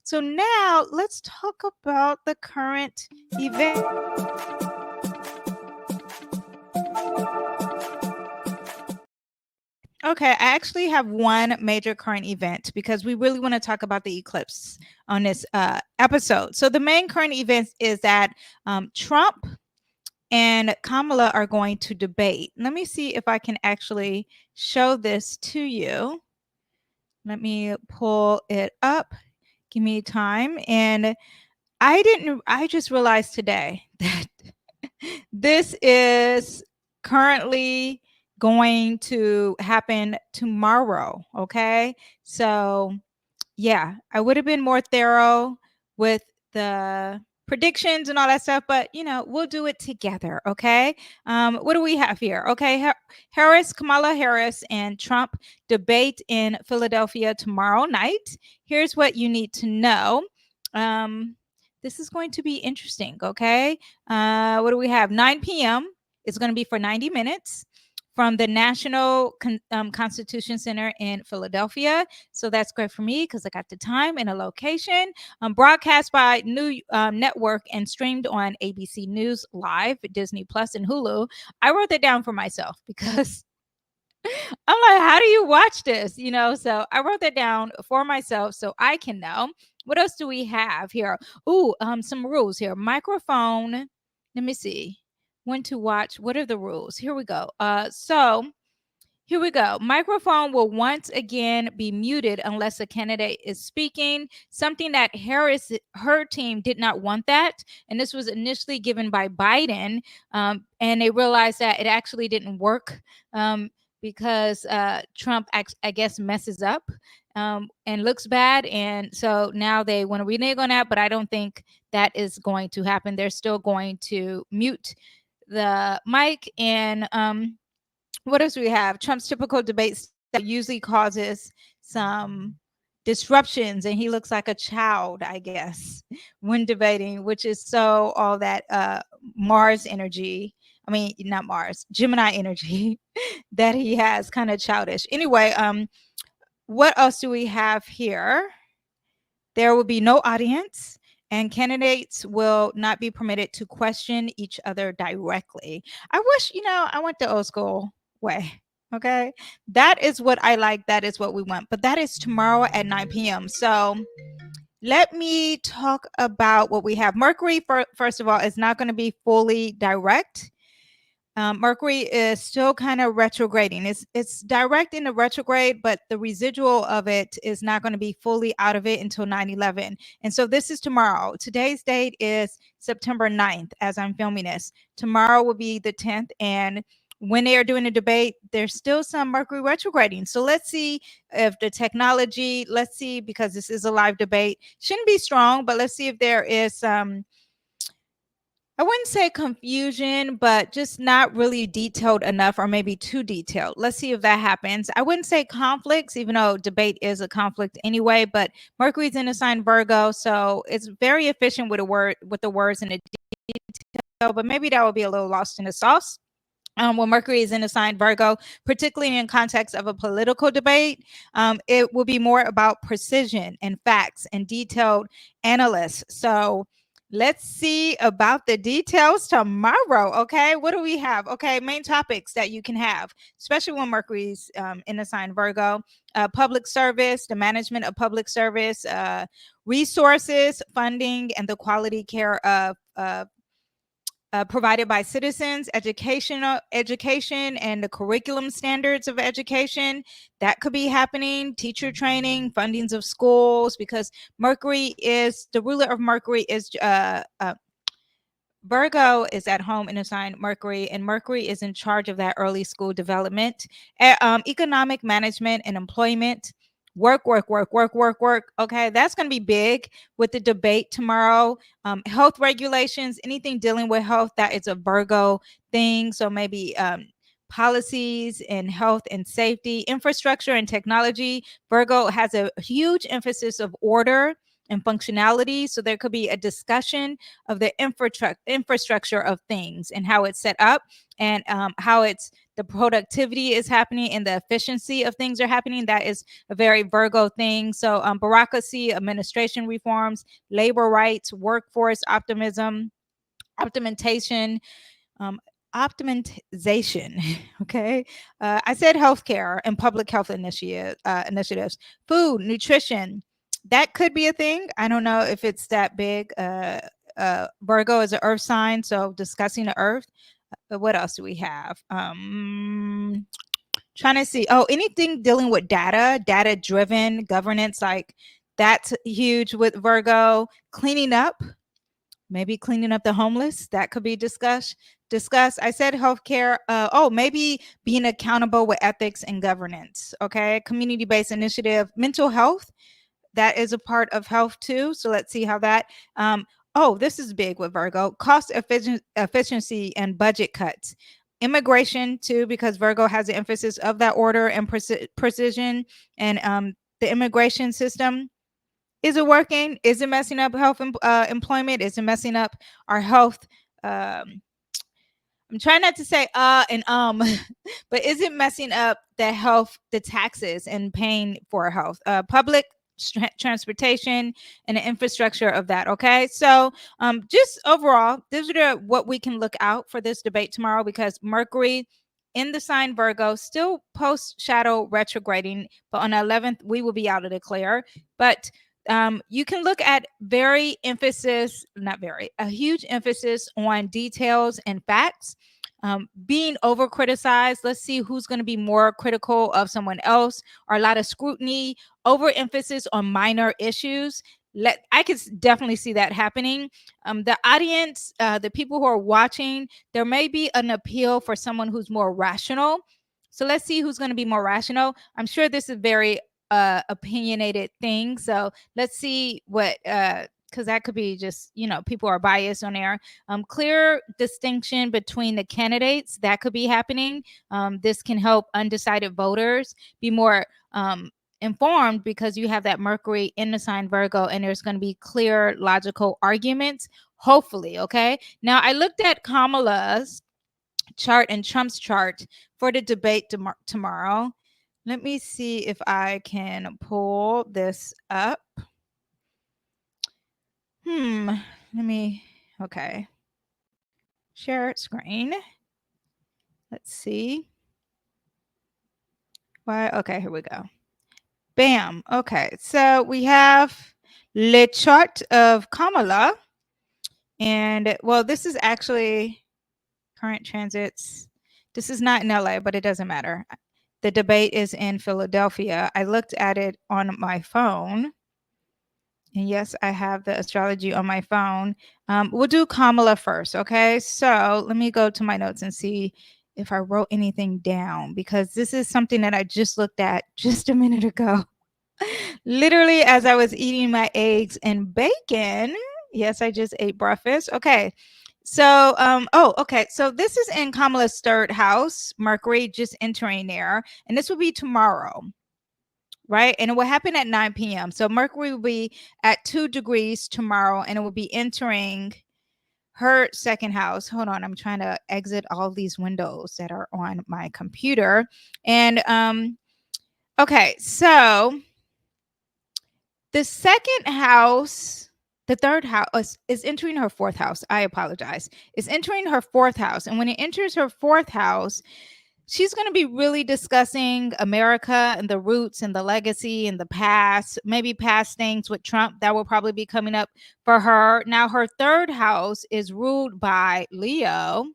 So now let's talk about the current event. Okay, I actually have one major current event because we really want to talk about the eclipse on this episode. So the main current event is that Trump and Kamala are going to debate. Let me see if I can actually show this to you. Let me pull it up. Give me time. And I just realized today that this is currently going to happen tomorrow. Okay. So, yeah, I would have been more thorough with the predictions and all that stuff, but we'll do it together. Okay. What do we have here? Okay. Kamala Harris, and Trump debate in Philadelphia tomorrow night. Here's what you need to know. This is going to be interesting. Okay. What do we have? 9 p.m. It's going to be for 90 minutes from the National Constitution Center in Philadelphia. So that's great for me because I got the time and a location. Broadcast by New Network and streamed on ABC News Live, Disney Plus, and Hulu. I wrote that down for myself because I'm like, how do you watch this? So I wrote that down for myself so I can know. What else do we have here? Ooh, some rules here. Microphone. Let me see. When to watch. What are the rules? Here we go. So here we go. Microphone will once again be muted unless a candidate is speaking. Something that her team did not want that. And this was initially given by Biden. And they realized that it actually didn't work because Trump, I guess, messes up and looks bad. And so now they want to renege on that. But I don't think that is going to happen. They're still going to mute the mic. And what else do we have? Trump's typical debates that usually causes some disruptions, and he looks like a child, I guess, when debating, which is so all that Mars energy. I mean, not Mars, Gemini energy that he has, kind of childish. Anyway, what else do we have here? There will be no audience, and candidates will not be permitted to question each other directly. I wish, I went the old school way. Okay. That is what I like. That is what we want. But that is tomorrow at 9 p.m. So let me talk about what we have. Mercury, first of all, is not going to be fully direct. Mercury is still kind of retrograding. It's direct in the retrograde, but the residual of it is not going to be fully out of it until 9/11. And so this is tomorrow. Today's date is September 9th as I'm filming this. Tomorrow will be the 10th. And when they are doing a debate, there's still some Mercury retrograding. So let's see if the technology, because this is a live debate, shouldn't be strong, but let's see if there is some, I wouldn't say confusion, but just not really detailed enough, or maybe too detailed. Let's see if that happens. I wouldn't say conflicts, even though debate is a conflict anyway, but Mercury's in the sign Virgo, so it's very efficient with the words and the detail, but maybe that will be a little lost in the sauce. When Mercury is in the sign Virgo, particularly in context of a political debate, it will be more about precision and facts and detailed analysis. So let's see about the details tomorrow. Okay, what do we have? Okay, main topics that you can have, especially when Mercury's in the sign Virgo: public service, the management of public service, resources, funding, and the quality care of provided by citizens, education, and the curriculum standards of education. That could be happening. Teacher training, fundings of schools, because Mercury is the ruler of Mercury is Virgo is at home in a sign Mercury, and Mercury is in charge of that early school development, economic management and employment. Work. Okay, that's going to be big with the debate tomorrow. Health regulations, anything dealing with health, that is a Virgo thing. So maybe policies in health and safety, infrastructure and technology. Virgo has a huge emphasis of order and functionality. So there could be a discussion of the infrastructure of things and how it's set up, and how it's the productivity is happening and the efficiency of things are happening. That is a very Virgo thing. So bureaucracy, administration reforms, labor rights, workforce optimism, optimization, um, optimization. Okay. I said healthcare and public health initiatives, food, nutrition. That could be a thing. I don't know if it's that big. Virgo is an earth sign, so discussing the earth. What else do we have? Trying to see. Oh, anything dealing with data driven governance, like that's huge with Virgo. Cleaning up, maybe cleaning up the homeless, that could be discussed. I said healthcare. Oh, maybe being accountable with ethics and governance. Okay, community-based initiative, mental health, that is a part of health too. So let's see how that. Oh, this is big with Virgo. Cost efficiency and budget cuts. Immigration too, because Virgo has the emphasis of that order and precision, and the immigration system. Is it working? Is it messing up health employment? Is it messing up our health? Um, I'm trying not to say and but is it messing up the health, the taxes, and paying for health, public transportation, and the infrastructure of that? Okay, so just overall, these are what we can look out for this debate tomorrow, because Mercury in the sign Virgo still post shadow retrograding, but on the 11th we will be out of the clear. But you can look at a huge emphasis on details and facts. Being over criticized. Let's see who's going to be more critical of someone else, or a lot of scrutiny, overemphasis on minor issues. I could definitely see that happening. The audience, the people who are watching, there may be an appeal for someone who's more rational. So let's see who's going to be more rational. I'm sure this is very opinionated thing. So let's see what because that could be just, people are biased on there. Clear distinction between the candidates, that could be happening. This can help undecided voters be more informed, because you have that Mercury in the sign Virgo, and there's going to be clear logical arguments, hopefully. Okay, now I looked at Kamala's chart and Trump's chart for the debate tomorrow. Let me see if I can pull this up. Okay. Share screen. Let's see. Why? Okay, here we go. Bam. Okay, so we have the chart of Kamala. And, well, this is actually current transits. This is not in LA, but it doesn't matter. The debate is in Philadelphia. I looked at it on my phone. And yes, I have the astrology on my phone. We'll do Kamala first, okay? So let me go to my notes and see if I wrote anything down, because this is something that I just looked at just a minute ago. Literally as I was eating my eggs and bacon. Yes, I just ate breakfast. Okay. So, okay. So this is in Kamala's third house, Mercury just entering there, and this will be tomorrow. Right. And it will happen at 9 p.m. So Mercury will be at 2 degrees tomorrow, and it will be entering her second house. Hold on. I'm trying to exit all these windows that are on my computer. And okay. So the second house, the third house is entering her fourth house. I apologize. It's entering her fourth house. And when it enters her fourth house, she's going to be really discussing America and the roots and the legacy and the past, maybe past things with Trump that will probably be coming up for her. Now, her third house is ruled by Leo.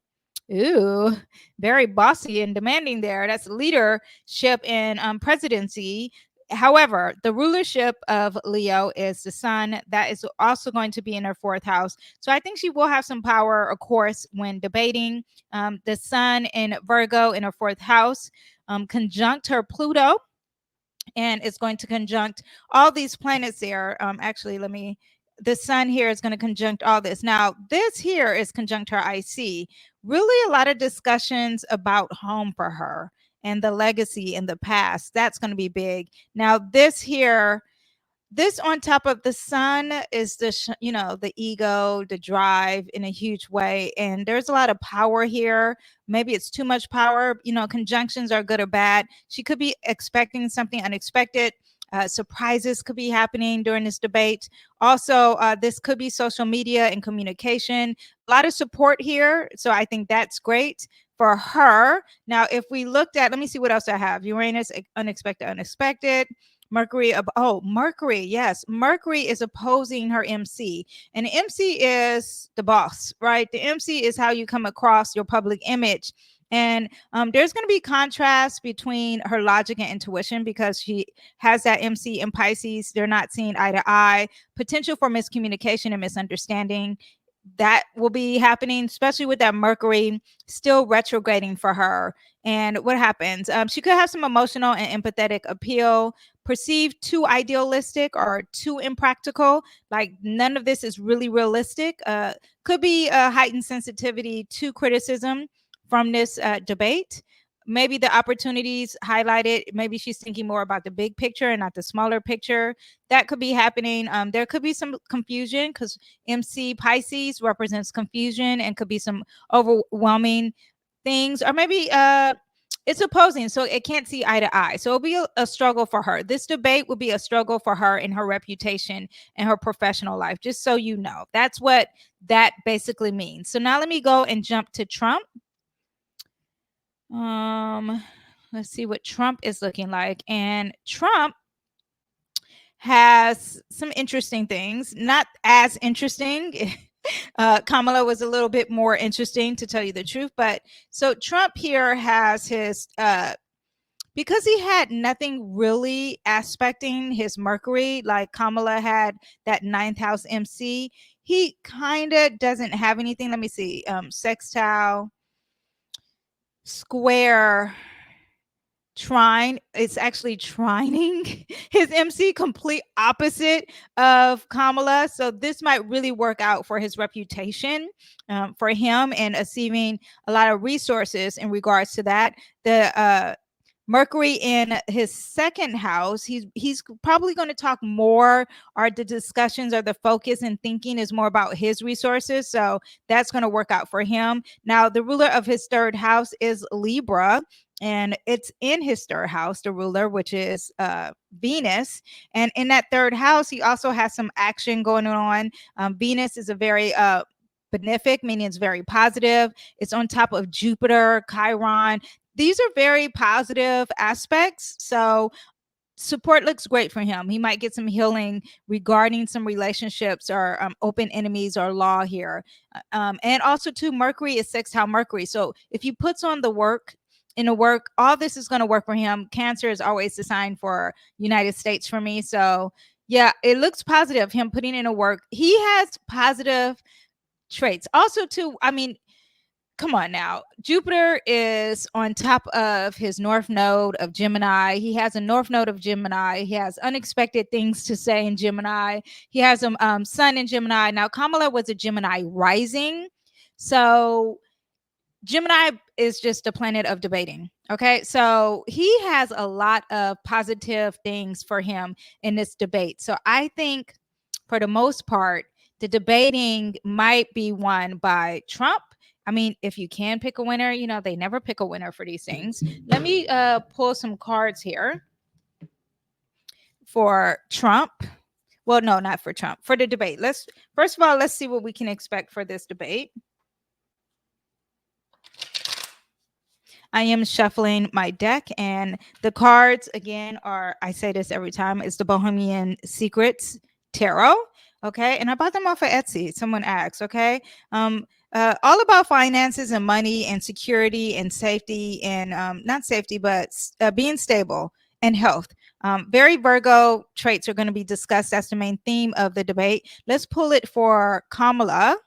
Ooh, very bossy and demanding there. That's leadership and presidency. However, the rulership of Leo is the sun. That is also going to be in her fourth house. So I think she will have some power, of course, when debating. The sun in Virgo in her fourth house, conjunct her Pluto, and it's going to conjunct all these planets there. The sun here is going to conjunct all this. Now, this here is conjunct her IC. Really a lot of discussions about home for her and the legacy and the past. That's going to be big. Now, this here, This on top of the sun is the ego, the drive in a huge way. And there's a lot of power here. Maybe it's too much power. Conjunctions are good or bad. She could be expecting something unexpected. Surprises could be happening during this debate. Also, this could be social media and communication. A lot of support here. So I think that's great for her. Now, if we looked at, let me see what else I have. Uranus, unexpected. Mercury, yes. Mercury is opposing her MC. And the MC is the boss, right? The MC is how you come across your public image. And there's going to be contrast between her logic and intuition because she has that MC in Pisces. They're not seeing eye to eye. Potential for miscommunication and misunderstanding. That will be happening, especially with that Mercury still retrograding for her. And what happens? She could have some emotional and empathetic appeal, perceived too idealistic or too impractical. Like none of this is really realistic. Could be a heightened sensitivity to criticism from this debate. Maybe the opportunities highlighted, maybe she's thinking more about the big picture and not the smaller picture. That could be happening. There could be some confusion because MC Pisces represents confusion and could be some overwhelming things, or maybe it's opposing, so it can't see eye to eye. So it'll be a struggle for her. This debate will be a struggle for her in her reputation and her professional life, just so you know. That's what that basically means. So now let me go and jump to Trump. Let's see what Trump is looking like. And Trump has some interesting things, not as interesting. Kamala was a little bit more interesting, to tell you the truth. But so Trump here has his, because he had nothing really aspecting his Mercury, like Kamala had that 9th house MC, he kind of doesn't have anything. Let me see. Sextile, square, trine. It's actually trining his MC, complete opposite of Kamala. So this might really work out for his reputation, for him, and achieving a lot of resources in regards to that. The Mercury in his 2nd house, he's probably going to talk more, or the discussions or the focus and thinking is more about his resources. So that's going to work out for him. Now, the ruler of his 3rd house is Libra, and it's in his 3rd house, the ruler, which is Venus. And in that 3rd house, he also has some action going on. Venus is a very benefic, meaning it's very positive. It's on top of Jupiter, Chiron. These are very positive aspects. So support looks great for him. He might get some healing regarding some relationships or open enemies or law here. And also too, Mercury is sextile Mercury. So if he puts on the work, all this is going to work for him. Cancer is always the sign for United States for me. So yeah, it looks positive, him putting in a work. He has positive traits. Also too, I mean, come on now. Jupiter is on top of his north node of Gemini. He has a north node of Gemini. He has unexpected things to say in Gemini. He has a sun in Gemini. Now, Kamala was a Gemini rising. So Gemini is just a planet of debating. Okay. So he has a lot of positive things for him in this debate. So I think for the most part, the debating might be won by Trump. I mean, if you can pick a winner, they never pick a winner for these things. Let me pull some cards here for Trump. Well, no, not for Trump, for the debate. First of all, let's see what we can expect for this debate. I am shuffling my deck, and the cards again are, I say this every time, it's the Bohemian Secrets Tarot. Okay. And I bought them off of Etsy. Someone asked. Okay. All about finances and money and security and safety and not safety, but being stable and health. Very Virgo traits are going to be discussed. That's the main theme of the debate. Let's pull it for Kamala.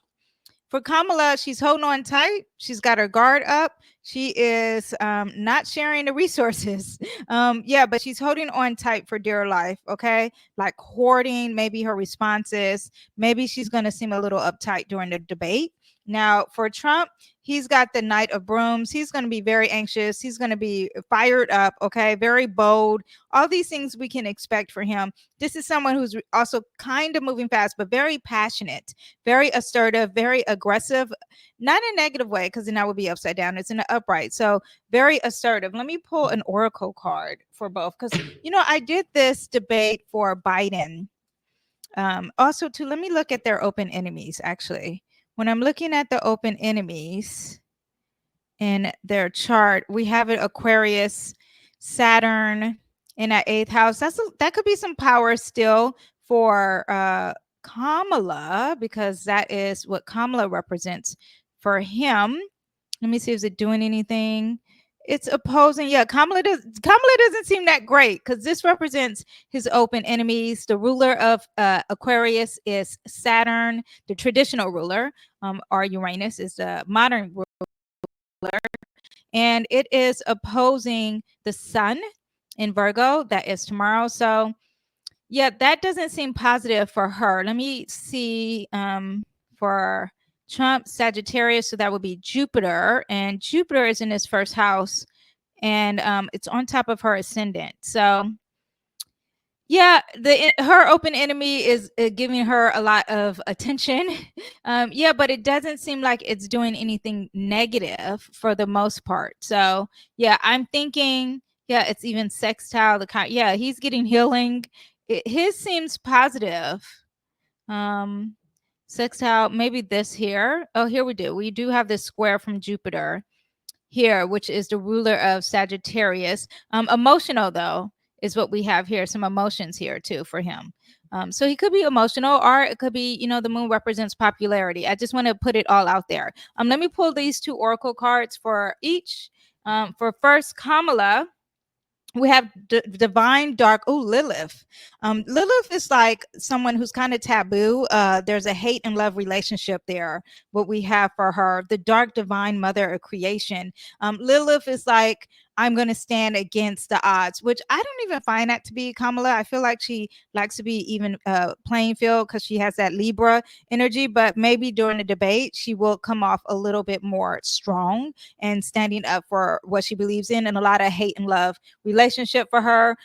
For Kamala, she's holding on tight. She's got her guard up. She is not sharing the resources. Yeah, but she's holding on tight for dear life. Okay, like hoarding maybe her responses. Maybe she's going to seem a little uptight during the debate. Now, for Trump, he's got the Knight of Brooms. He's going to be very anxious. He's going to be fired up. Okay, very bold. All these things we can expect for him. This is someone who's also kind of moving fast, but very passionate, very assertive, very aggressive, not in a negative way, because then that would be upside down. It's in the upright. So very assertive. Let me pull an oracle card for both, because I did this debate for Biden. Also, too, let me look at their open enemies. Actually, when I'm looking at the open enemies in their chart, we have an Aquarius, Saturn in that 8th house. That could be some power still for Kamala, because that is what Kamala represents for him. Let me see, is it doing anything? It's opposing. Yeah, Kamala doesn't seem that great, because this represents his open enemies. The ruler of Aquarius is Saturn, the traditional ruler. Or Uranus is the modern ruler. And it is opposing the sun in Virgo. That is tomorrow. So yeah, that doesn't seem positive for her. Let me see for Trump, Sagittarius. So that would be Jupiter. And Jupiter is in his first house. And it's on top of her ascendant. So yeah, her open enemy is giving her a lot of attention. Yeah, but it doesn't seem like it's doing anything negative for the most part. So yeah, I'm thinking, yeah, it's even sextile. Yeah, he's getting healing. His seems positive. Sextile, maybe this here. Oh, here we do. We do have this square from Jupiter here, which is the ruler of Sagittarius. Emotional, though, is what we have here. Some emotions here, too, for him. So he could be emotional, or it could be, the moon represents popularity. I just want to put it all out there. Let me pull these 2 oracle cards for each. For first, Kamala, we have divine dark. Oh, Lilith. Lilith is like someone who's kind of taboo. There's a hate and love relationship there. What we have for her, the dark divine mother of creation. Lilith is like, I'm going to stand against the odds, which I don't even find that to be Kamala. I feel like she likes to be even playing field, because she has that Libra energy. But maybe during the debate, she will come off a little bit more strong and standing up for what she believes in, and a lot of hate and love relationship for her.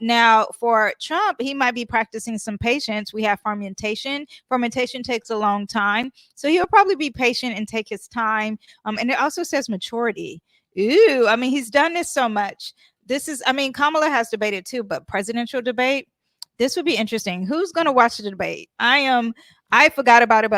Now, for Trump, he might be practicing some patience. We have fermentation. Fermentation takes a long time, so he'll probably be patient and take his time. And it also says maturity. Ooh, I mean, he's done this so much. Kamala has debated too, but presidential debate, this would be interesting. Who's going to watch the debate? I forgot about it, but